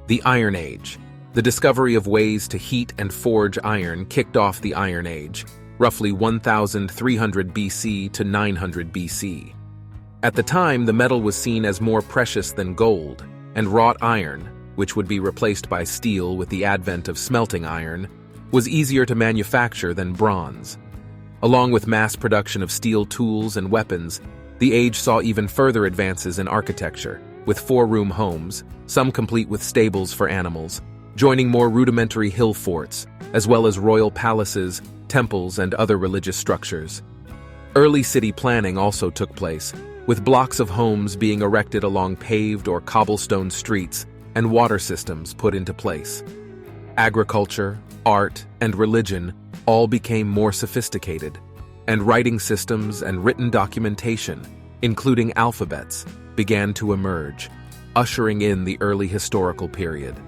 The Iron Age. The discovery of ways to heat and forge iron kicked off the Iron Age, roughly 1300 BC to 900 BC. At the time, the metal was seen as more precious than gold, and wrought iron, which would be replaced by steel with the advent of smelting iron, was easier to manufacture than bronze. Along with mass production of steel tools and weapons, the age saw even further advances in architecture, with four-room homes, some complete with stables for animals, joining more rudimentary hill forts, as well as royal palaces, temples, and other religious structures. Early city planning also took place, with blocks of homes being erected along paved or cobblestone streets and water systems put into place. Agriculture, art, and religion all became more sophisticated, and writing systems and written documentation, including alphabets, began to emerge, ushering in the early historical period.